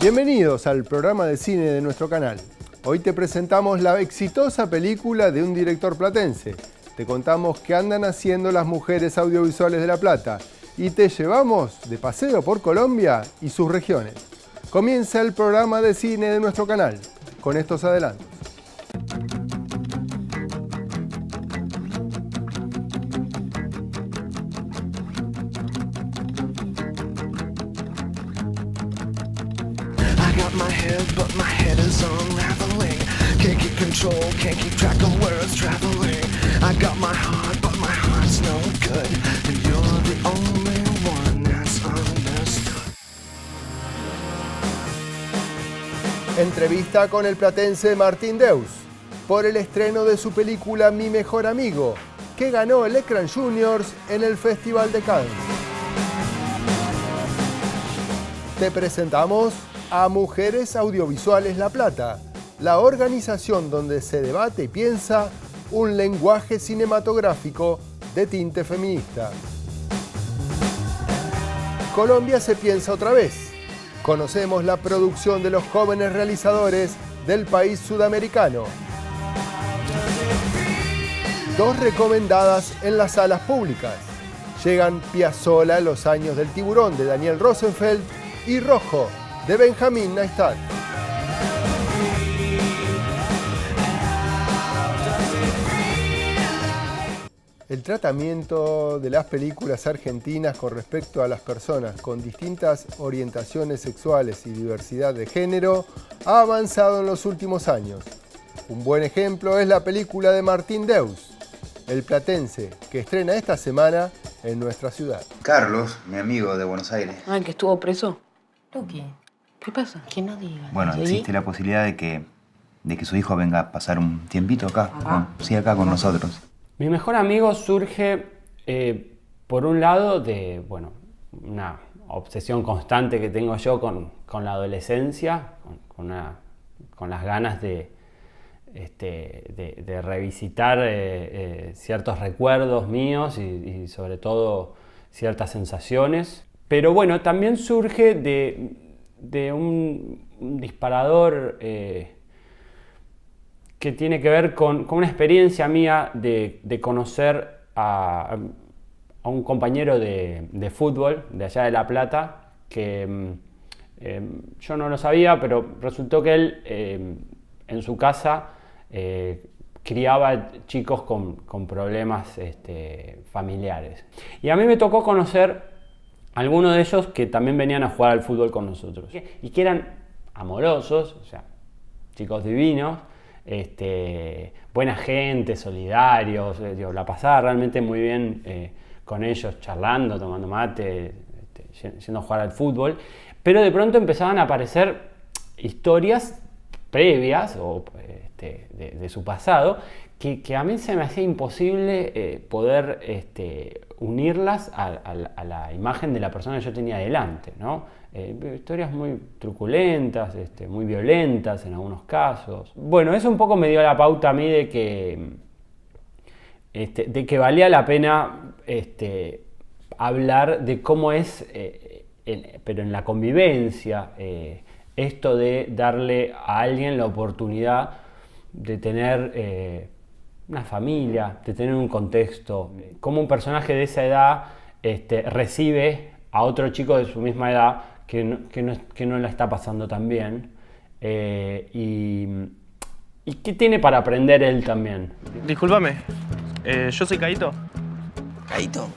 Bienvenidos al programa de cine de nuestro canal. Hoy te presentamos la exitosa película de un director platense. Te contamos qué andan haciendo las mujeres audiovisuales de La Plata y te llevamos de paseo por Colombia y sus regiones. Comienza el programa de cine de nuestro canal con estos adelantos. My head, but my head is unraveling. Can't keep control, can't keep track of where it's traveling. I got my heart, but my heart's no good. And you're the only one that's understood. Entrevista con el platense Martín Deus por el estreno de su película Mi Mejor Amigo, que ganó el Ecran Juniors en el Festival de Cannes. Te presentamos a Mujeres Audiovisuales La Plata, la organización donde se debate y piensa un lenguaje cinematográfico de tinte feminista. Colombia se piensa otra vez. Conocemos la producción de los jóvenes realizadores del país sudamericano. 2 recomendadas en las salas públicas. Llegan Piazzolla, Los años del tiburón, de Daniel Rosenfeld, y Rojo, de Benjamín Neistat. El tratamiento de las películas argentinas con respecto a las personas con distintas orientaciones sexuales y diversidad de género ha avanzado en los últimos años. Un buen ejemplo es la película de Martín Deus, el platense, que estrena esta semana en nuestra ciudad. Carlos, mi amigo de Buenos Aires. Ah, ¿el que estuvo preso? Luqui, ¿Qué pasa? que no diga. Bueno, ¿Sí? existe la posibilidad de que su hijo venga a pasar un tiempito acá, acá con nosotros. Mi mejor amigo surge, por un lado, de una obsesión constante que tengo yo con la adolescencia, con las ganas de revisitar ciertos recuerdos míos y sobre todo ciertas sensaciones. Pero bueno, también surge de un disparador que tiene que ver con una experiencia mía de conocer a un compañero de fútbol de allá de La Plata, que yo no lo sabía, pero resultó que él en su casa criaba chicos con problemas familiares. Y a mí me tocó conocer algunos de ellos que también venían a jugar al fútbol con nosotros y que eran amorosos, o sea, chicos divinos, buena gente, solidarios, la pasaba realmente muy bien con ellos, charlando, tomando mate, yendo a jugar al fútbol, pero de pronto empezaban a aparecer historias previas o de su pasado que a mí se me hacía imposible poder unirlas a la imagen de la persona que yo tenía delante, ¿no? Historias muy truculentas, muy violentas en algunos casos. Bueno, eso un poco me dio la pauta a mí de que valía la pena hablar de cómo es, pero en la convivencia, esto de darle a alguien la oportunidad de tener una familia, de tener un contexto, cómo un personaje de esa edad recibe a otro chico de su misma edad que no la está pasando tan bien, y qué tiene para aprender él también. Discúlpame, yo soy Caito. ¿Caito?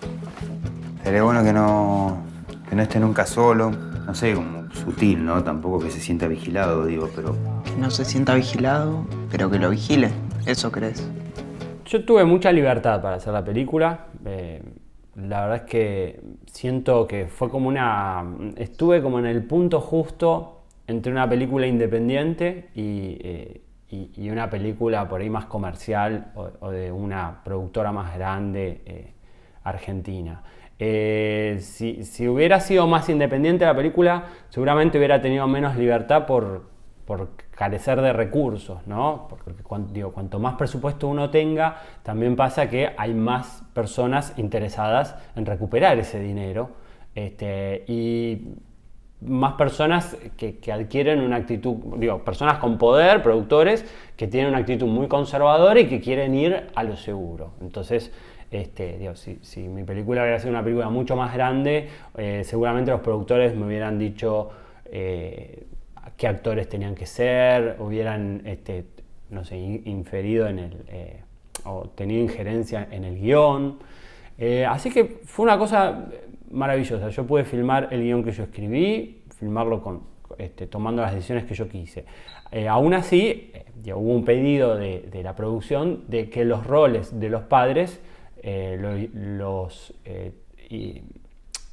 Sería bueno que no esté nunca solo, no sé, como sutil, ¿no? Tampoco que se sienta vigilado, digo, pero... Que no se sienta vigilado, pero que lo vigile. ¿Eso crees? Yo tuve mucha libertad para hacer la película. La verdad es que siento que fue como estuve como en el punto justo entre una película independiente y una película por ahí más comercial o de una productora más grande argentina. Si hubiera sido más independiente la película, seguramente hubiera tenido menos libertad por carecer de recursos, ¿no? Porque cuanto más presupuesto uno tenga, también pasa que hay más personas interesadas en recuperar ese dinero. Y más personas que adquieren una actitud, digo, personas con poder, productores, que tienen una actitud muy conservadora y que quieren ir a lo seguro. Entonces, digo, si mi película hubiera sido una película mucho más grande, seguramente los productores me hubieran dicho qué actores tenían que ser, hubieran, no sé, inferido en el, o tenido injerencia en el guión. Así que fue una cosa maravillosa. Yo pude filmar el guión que yo escribí, filmarlo tomando las decisiones que yo quise. Aún así, hubo un pedido de la producción de que los roles de los padres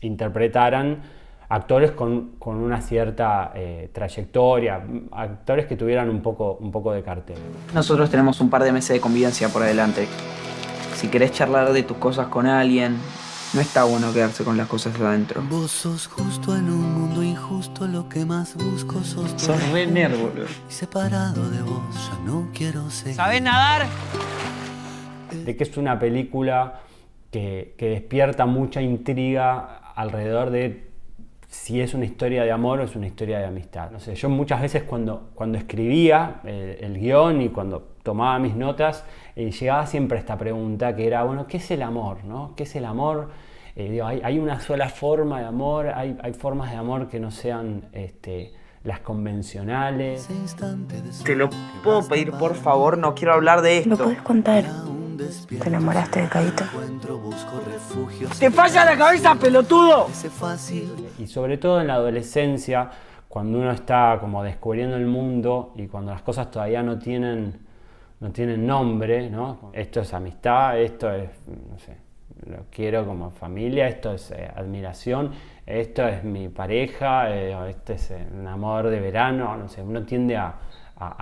interpretaran actores con una cierta trayectoria, actores que tuvieran un poco de cartel. Nosotros tenemos un par de meses de convivencia por delante. Si querés charlar de tus cosas con alguien, no está bueno quedarse con las cosas adentro. Vos sos justo en un mundo injusto, lo que más busco sos tú. Sos re nerd, boludo. Y separado de vos, ya no quiero seguir. ¿Sabés nadar? De que es una película que despierta mucha intriga alrededor de si es una historia de amor o es una historia de amistad. No sé, yo muchas veces cuando escribía el guión y cuando tomaba mis notas, llegaba siempre esta pregunta que era, bueno, ¿qué es el amor? ¿No? ¿Qué es el amor? Digo, ¿hay una sola forma de amor? ¿Hay formas de amor que no sean las convencionales? Te lo puedo pedir, por favor, no quiero hablar de esto. ¿Lo podés contar? ¿Te enamoraste de Caíto? ¡Te falla la cabeza, pelotudo! Y sobre todo en la adolescencia, cuando uno está como descubriendo el mundo y cuando las cosas todavía no tienen nombre, ¿no? Esto es amistad, esto es, no sé, lo quiero como familia, esto es admiración, esto es mi pareja, este es un amor de verano, no sé, uno tiende a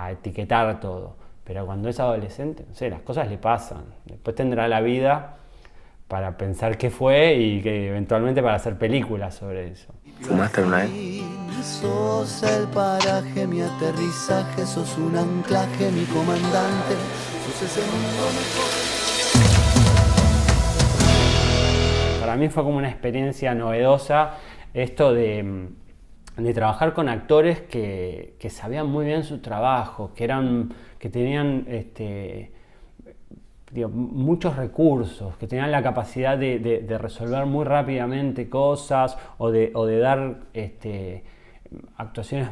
etiquetar todo. Pero cuando es adolescente, no sé, las cosas le pasan. Después tendrá la vida para pensar qué fue y que eventualmente para hacer películas sobre eso. ¿Fumaste alguna vez? Sos el paraje, mi aterrizaje, sos un anclaje, mi comandante. Sos ese mundo Para mí fue como una experiencia novedosa esto de trabajar con actores que sabían muy bien su trabajo, que tenían muchos recursos, que tenían la capacidad de resolver muy rápidamente cosas o de dar actuaciones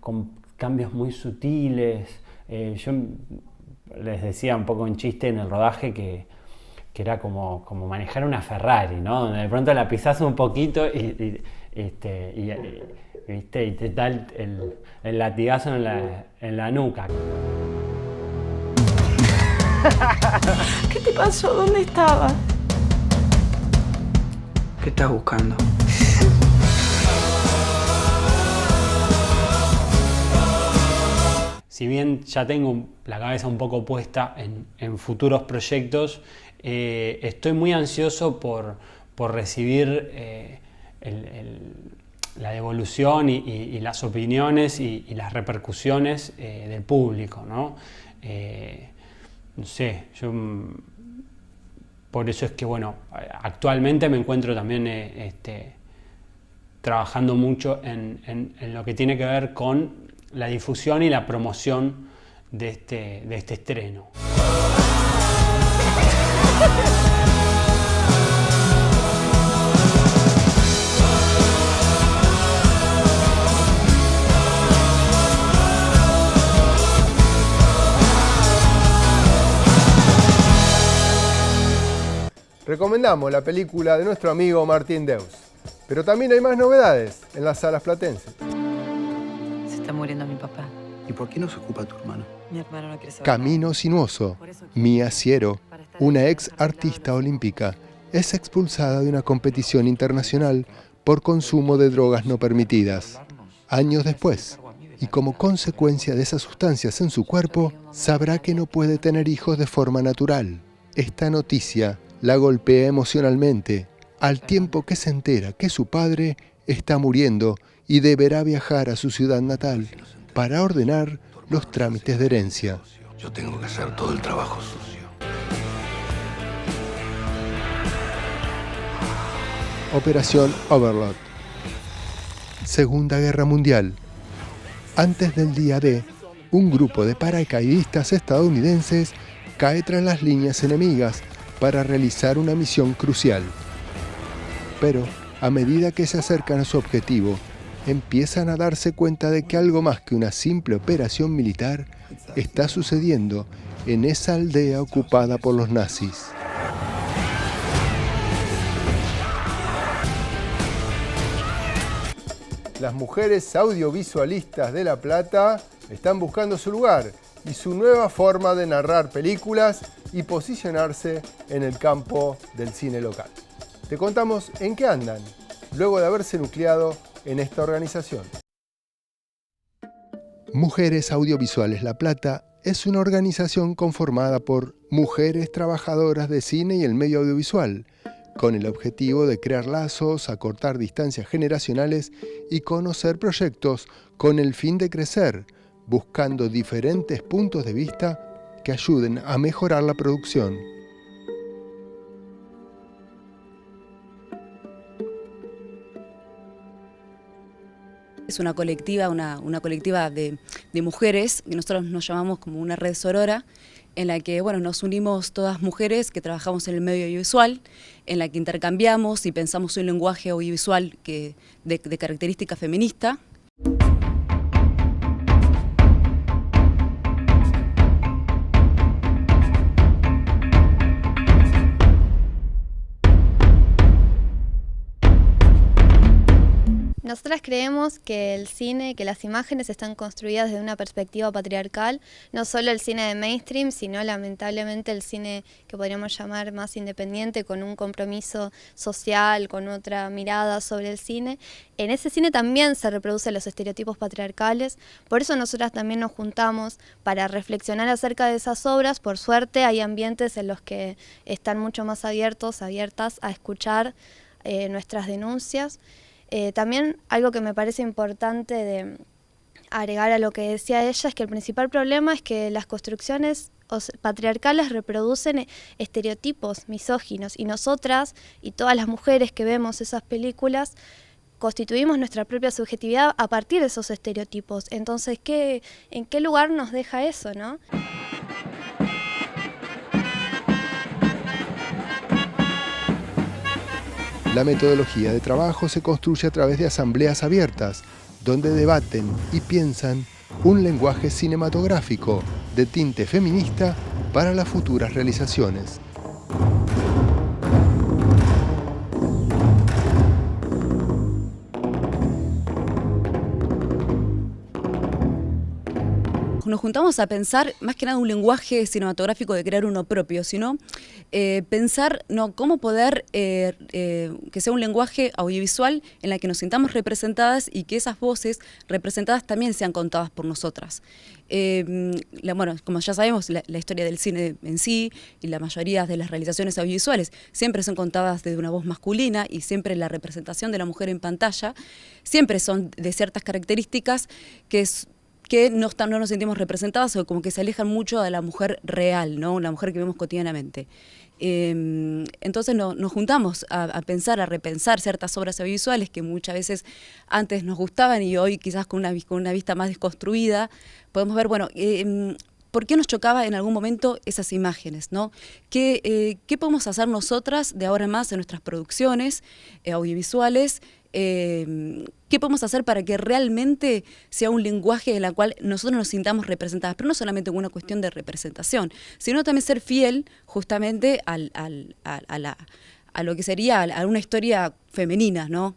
con cambios muy sutiles. Yo les decía un poco en chiste en el rodaje que era como manejar una Ferrari, ¿no? Donde de pronto la pisás un poquito y te da el latigazo en la nuca. ¿Qué te pasó? ¿Dónde estabas? ¿Qué estás buscando? Si bien ya tengo la cabeza un poco puesta en futuros proyectos, estoy muy ansioso por recibir la devolución y las opiniones y las repercusiones del público, ¿no? No sé, yo por eso es que, bueno, actualmente me encuentro también trabajando mucho en lo que tiene que ver con la difusión y la promoción de este estreno. Recomendamos la película de nuestro amigo Martín Deus. Pero también hay más novedades en las salas platenses. Se está muriendo mi papá. ¿Y por qué no se ocupa tu hermano? Mi hermano no quiere saber. Camino sinuoso. Mia Ciero, una ex artista olímpica, es expulsada de una competición internacional por consumo de drogas no permitidas. Años después, y como consecuencia de esas sustancias en su cuerpo, sabrá que no puede tener hijos de forma natural. Esta noticia la golpea emocionalmente, al tiempo que se entera que su padre está muriendo y deberá viajar a su ciudad natal para ordenar los trámites de herencia. Yo tengo que hacer todo el trabajo sucio. Operación Overlord. Segunda Guerra Mundial. Antes del día D, un grupo de paracaidistas estadounidenses cae tras las líneas enemigas para realizar una misión crucial. Pero, a medida que se acercan a su objetivo, empiezan a darse cuenta de que algo más que una simple operación militar está sucediendo en esa aldea ocupada por los nazis. Las mujeres audiovisualistas de La Plata están buscando su lugar y su nueva forma de narrar películas y posicionarse en el campo del cine local. Te contamos en qué andan, luego de haberse nucleado en esta organización. Mujeres Audiovisuales La Plata es una organización conformada por mujeres trabajadoras de cine y el medio audiovisual, con el objetivo de crear lazos, acortar distancias generacionales y conocer proyectos con el fin de crecer, buscando diferentes puntos de vista que ayuden a mejorar la producción. Es una colectiva, una colectiva de mujeres, que nosotros nos llamamos como una red sorora, en la que nos unimos todas mujeres que trabajamos en el medio audiovisual, en la que intercambiamos y pensamos un lenguaje audiovisual de característica feminista. Nosotras creemos que el cine, que las imágenes están construidas desde una perspectiva patriarcal, no solo el cine de mainstream, sino lamentablemente el cine que podríamos llamar más independiente, con un compromiso social, con otra mirada sobre el cine. En ese cine también se reproducen los estereotipos patriarcales, por eso nosotras también nos juntamos para reflexionar acerca de esas obras. Por suerte hay ambientes en los que están mucho más abiertas a escuchar nuestras denuncias. También algo que me parece importante de agregar a lo que decía ella es que el principal problema es que las construcciones patriarcales reproducen estereotipos misóginos, y nosotras y todas las mujeres que vemos esas películas constituimos nuestra propia subjetividad a partir de esos estereotipos. Entonces, ¿en qué lugar nos deja eso, no? La metodología de trabajo se construye a través de asambleas abiertas, donde debaten y piensan un lenguaje cinematográfico de tinte feminista para las futuras realizaciones. Nos juntamos a pensar más que nada un lenguaje cinematográfico de crear uno propio, sino pensar cómo poder que sea un lenguaje audiovisual en la que nos sintamos representadas y que esas voces representadas también sean contadas por nosotras. Como ya sabemos, la historia del cine en sí y la mayoría de las realizaciones audiovisuales siempre son contadas desde una voz masculina, y siempre la representación de la mujer en pantalla siempre son de ciertas características que no nos sentimos representadas, o como que se alejan mucho de la mujer real, ¿no? La mujer que vemos cotidianamente. Entonces nos juntamos a pensar, a repensar ciertas obras audiovisuales que muchas veces antes nos gustaban y hoy quizás con una vista más desconstruida podemos ver, ¿por qué nos chocaba en algún momento esas imágenes, ¿no? ¿Qué podemos hacer nosotras de ahora en más en nuestras producciones audiovisuales? ¿Qué podemos hacer para que realmente sea un lenguaje en el cual nosotros nos sintamos representadas? Pero no solamente una cuestión de representación, sino también ser fiel justamente a lo que sería a una historia femenina, ¿no?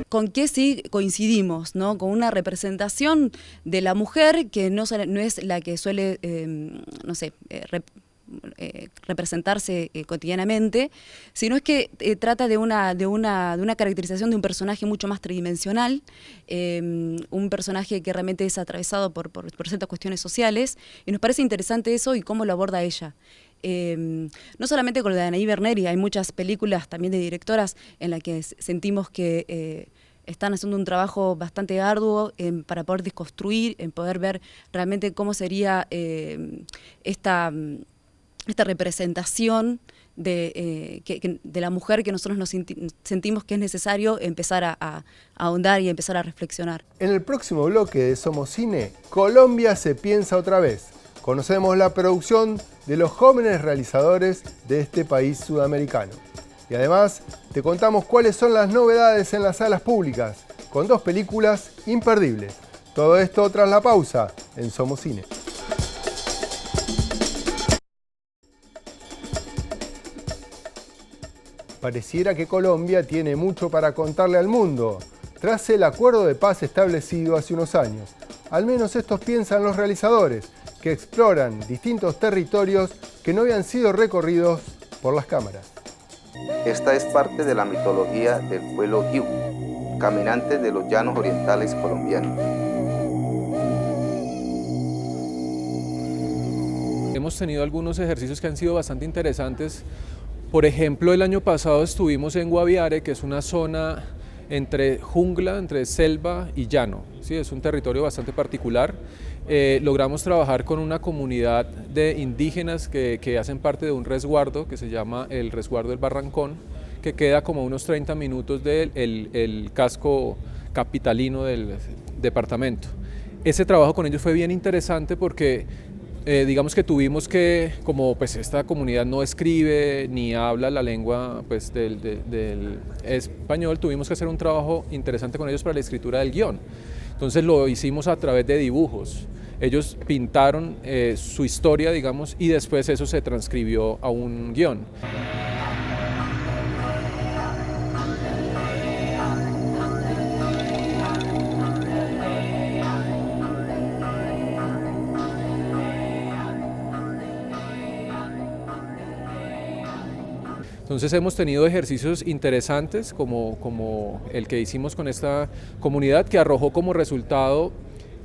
Con qué sí coincidimos, ¿no? Con una representación de la mujer que no es la que suele, representarse cotidianamente, sino es que trata de una caracterización de un personaje mucho más tridimensional, un personaje que realmente es atravesado por ciertas cuestiones sociales, y nos parece interesante eso y cómo lo aborda ella. no solamente con la de Anaí Berneri, hay muchas películas también de directoras en las que sentimos que están haciendo un trabajo bastante arduo para poder desconstruir, en poder ver realmente cómo sería esta representación de la mujer que nosotros nos sentimos que es necesario empezar a ahondar y empezar a reflexionar. En el próximo bloque de Somos Cine, Colombia se piensa otra vez. Conocemos la producción de los jóvenes realizadores de este país sudamericano. Y además te contamos cuáles son las novedades en las salas públicas, con 2 películas imperdibles. Todo esto tras la pausa en Somos Cine. Pareciera que Colombia tiene mucho para contarle al mundo, tras el acuerdo de paz establecido hace unos años. Al menos estos piensan los realizadores, que exploran distintos territorios que no habían sido recorridos por las cámaras. Esta es parte de la mitología del pueblo Giu, caminantes de los llanos orientales colombianos. Hemos tenido algunos ejercicios que han sido bastante interesantes. Por ejemplo, el año pasado estuvimos en Guaviare, que es una zona entre jungla, entre selva y llano. ¿Sí? Es un territorio bastante particular. Logramos trabajar con una comunidad de indígenas que hacen parte de un resguardo que se llama el Resguardo del Barrancón, que queda como a unos 30 minutos del casco capitalino del departamento. Ese trabajo con ellos fue bien interesante porque digamos que tuvimos que, como pues esta comunidad no escribe ni habla la lengua pues, del español, tuvimos que hacer un trabajo interesante con ellos para la escritura del guión. Entonces lo hicimos a través de dibujos. Ellos pintaron su historia, digamos, y después eso se transcribió a un guión. Entonces hemos tenido ejercicios interesantes como el que hicimos con esta comunidad, que arrojó como resultado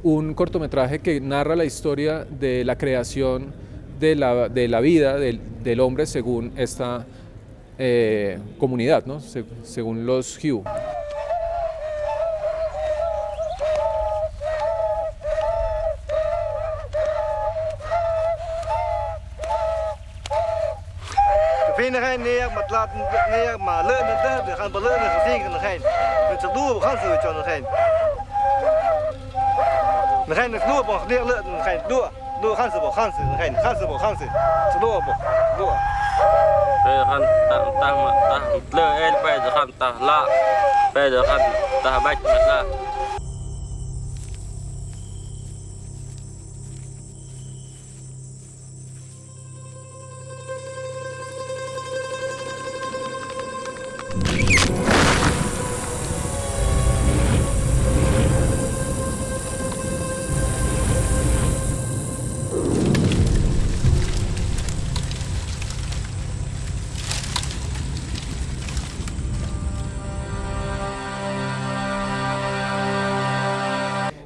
un cortometraje que narra la historia de la creación de la vida del hombre según esta comunidad, ¿no? Según los Giu.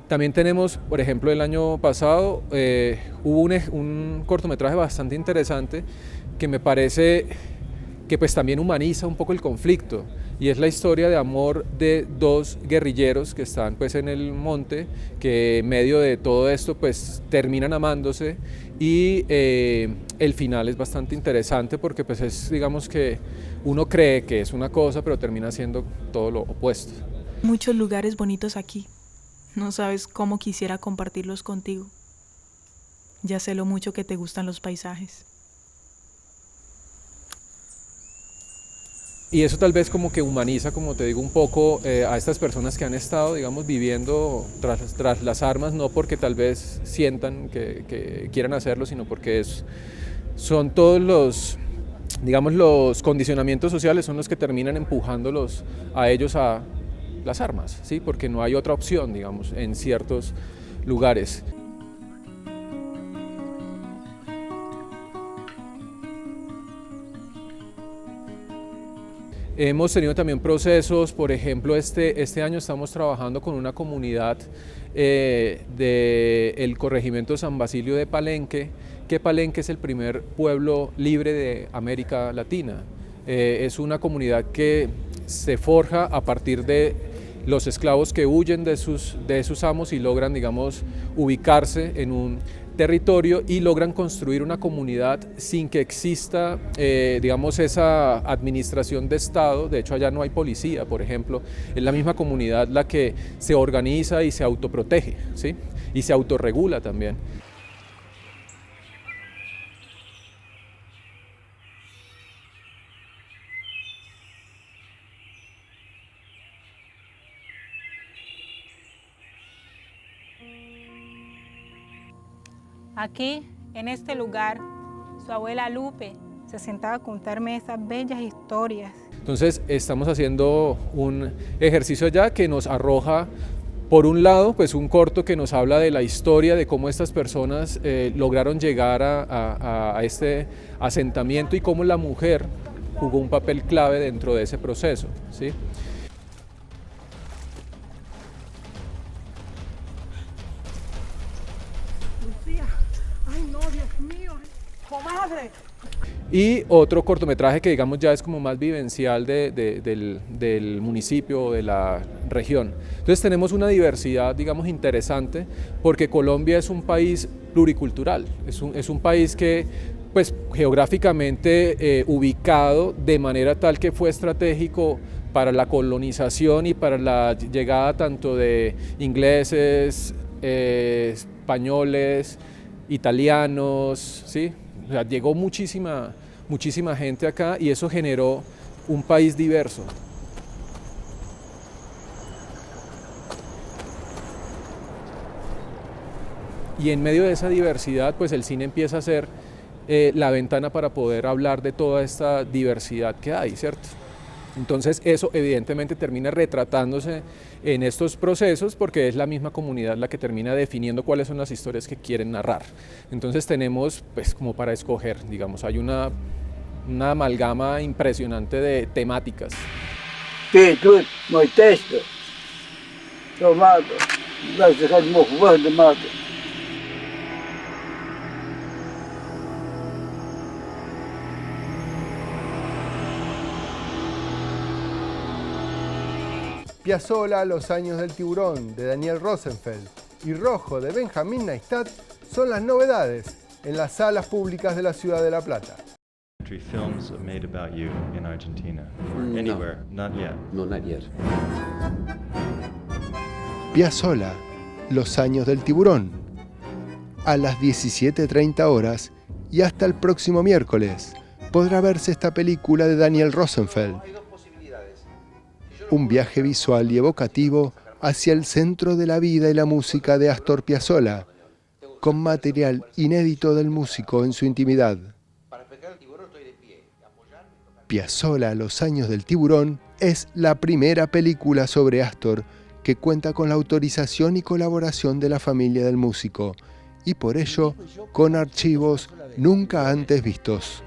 También tenemos, por ejemplo, el año pasado hubo un cortometraje bastante interesante que me parece que pues también humaniza un poco el conflicto, y es la historia de amor de 2 guerrilleros que están pues en el monte, que en medio de todo esto pues terminan amándose, y el final es bastante interesante porque pues es, digamos, que uno cree que es una cosa pero termina siendo todo lo opuesto. Muchos lugares bonitos aquí. No sabes cómo quisiera compartirlos contigo. Ya sé lo mucho que te gustan los paisajes. Y eso tal vez como que humaniza, como te digo, un poco a estas personas que han estado, digamos, viviendo tras las armas, no porque tal vez sientan que quieran hacerlo, sino porque son todos los, digamos, los condicionamientos sociales son los que terminan empujándolos a ellos a las armas, ¿sí? Porque no hay otra opción, digamos, en ciertos lugares. Hemos tenido también procesos, por ejemplo, este año estamos trabajando con una comunidad del corregimiento San Basilio de Palenque, que Palenque es el primer pueblo libre de América Latina. Es una comunidad que se forja a partir de los esclavos que huyen de sus amos y logran, digamos, ubicarse en un territorio y logran construir una comunidad sin que exista, digamos, esa administración de Estado. De hecho, allá no hay policía, por ejemplo. Es la misma comunidad la que se organiza y se autoprotege, ¿sí? Y se autorregula también. Aquí, en este lugar, su abuela Lupe se sentaba a contarme esas bellas historias. Entonces estamos haciendo un ejercicio allá que nos arroja, por un lado, pues un corto que nos habla de la historia de cómo estas personas lograron llegar a este asentamiento y cómo la mujer jugó un papel clave dentro de ese proceso, ¿sí? ¡Comadre! Y otro cortometraje que, digamos, ya es como más vivencial del municipio o de la región. Entonces tenemos una diversidad, digamos, interesante, porque Colombia es un país pluricultural, es un país que, pues, geográficamente ubicado de manera tal que fue estratégico para la colonización y para la llegada tanto de ingleses, españoles, italianos, ¿sí? O sea, llegó muchísima gente acá y eso generó un país diverso. Y en medio de esa diversidad, pues el cine empieza a ser la ventana para poder hablar de toda esta diversidad que hay, ¿cierto? Entonces eso evidentemente termina retratándose en estos procesos porque es la misma comunidad la que termina definiendo cuáles son las historias que quieren narrar. Entonces tenemos, pues, como para escoger, digamos, hay una amalgama impresionante de temáticas. Que tú no hay texto, tomado, vas a dejar mojo de mato. Piazzolla, Los años del tiburón, de Daniel Rosenfeld, y Rojo, de Benjamín Neistat, son las novedades en las salas públicas de la ciudad de La Plata. Films made about you in Argentina or anywhere? Not yet. No, not yet. Piazzolla, Los años del tiburón, a las 17:30 horas y hasta el próximo miércoles podrá verse esta película de Daniel Rosenfeld. Un viaje visual y evocativo hacia el centro de la vida y la música de Astor Piazzolla, con material inédito del músico en su intimidad. Piazzolla, Los años del tiburón, es la primera película sobre Astor que cuenta con la autorización y colaboración de la familia del músico, y por ello con archivos nunca antes vistos.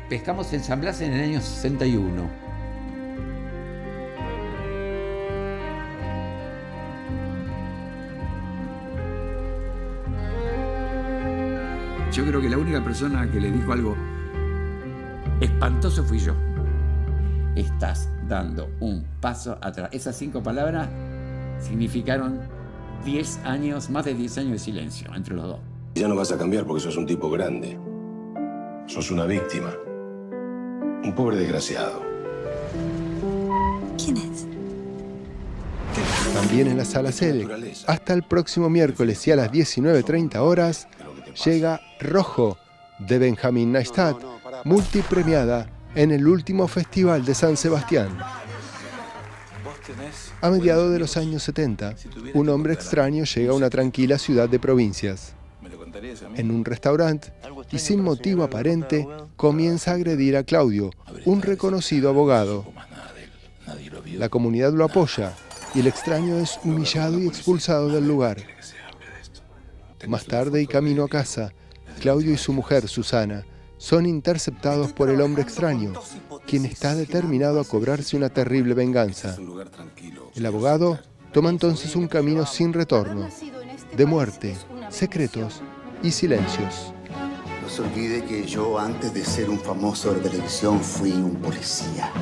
Pescamos en San Blas en el año 61. Yo creo que la única persona que le dijo algo espantoso fui yo. Estás dando un paso atrás. Esas 5 palabras significaron 10 años, más de 10 años de silencio entre los dos. Ya no vas a cambiar porque sos un tipo grande. Sos una víctima. Un pobre desgraciado. ¿Quién es? También en la Sala Sede, hasta el próximo miércoles y a las 19:30 horas, llega Rojo, de Benjamín Neistat, multipremiada en el último Festival de San Sebastián. A mediados de los años 70, un hombre extraño llega a una tranquila ciudad de provincias. En un restaurante, y sin motivo aparente, comienza a agredir a Claudio, un reconocido abogado. La comunidad lo apoya, y el extraño es humillado y expulsado del lugar. Más tarde y camino a casa, Claudio y su mujer, Susana, son interceptados por el hombre extraño, quien está determinado a cobrarse una terrible venganza. El abogado toma entonces un camino sin retorno, de muerte, secretos y silencios. No se olvide que yo, antes de ser un famoso de televisión, fui un policía.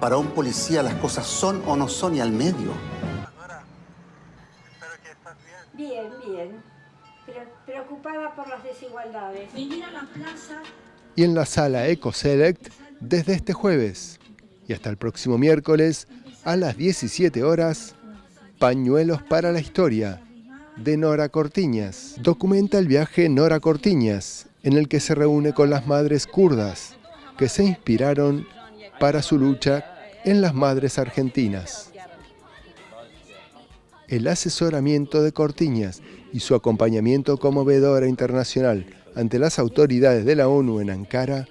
Para un policía las cosas son o no son y al medio. Bien, bien. Pero preocupada por las desigualdades. Venir a la plaza. Y en la sala EcoSelect desde este jueves. Y hasta el próximo miércoles a las 17 horas, Pañuelos para la Historia, de Nora Cortiñas. Documenta el viaje Nora Cortiñas, en el que se reúne con las madres kurdas, que se inspiraron para su lucha en las madres argentinas. El asesoramiento de Cortiñas y su acompañamiento como veedora internacional ante las autoridades de la ONU en Ankara,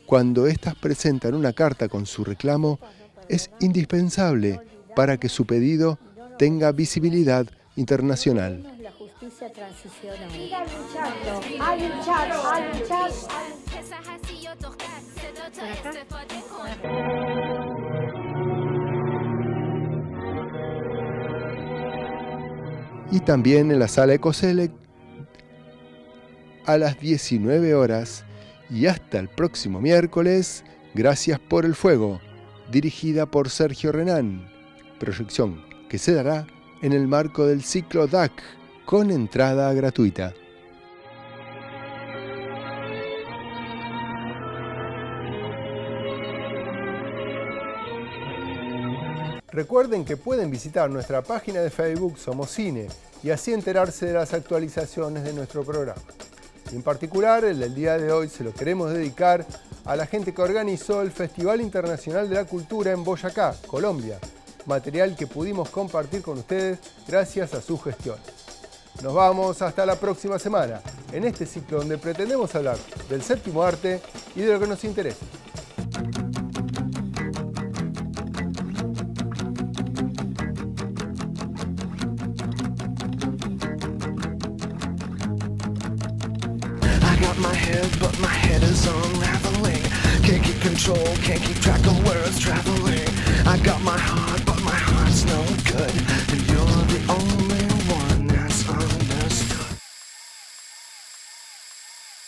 cuando éstas presentan una carta con su reclamo, es indispensable para que su pedido tenga visibilidad internacional. La justicia transicional. Sigan luchando, a luchar, a luchar. Y también en la sala EcoSelect a las 19 horas y hasta el próximo miércoles, Gracias por el Fuego, dirigida por Sergio Renán, proyección que se dará en el marco del ciclo DAC con entrada gratuita. Recuerden que pueden visitar nuestra página de Facebook Somos Cine y así enterarse de las actualizaciones de nuestro programa. Y en particular, el del día de hoy se lo queremos dedicar a la gente que organizó el Festival Internacional de la Cultura en Boyacá, Colombia, material que pudimos compartir con ustedes gracias a sus gestiones. Nos vamos hasta la próxima semana, en este ciclo donde pretendemos hablar del séptimo arte y de lo que nos interesa. My head, but my head is unraveling. Can't keep control, can't keep track of where it's traveling. I got my heart,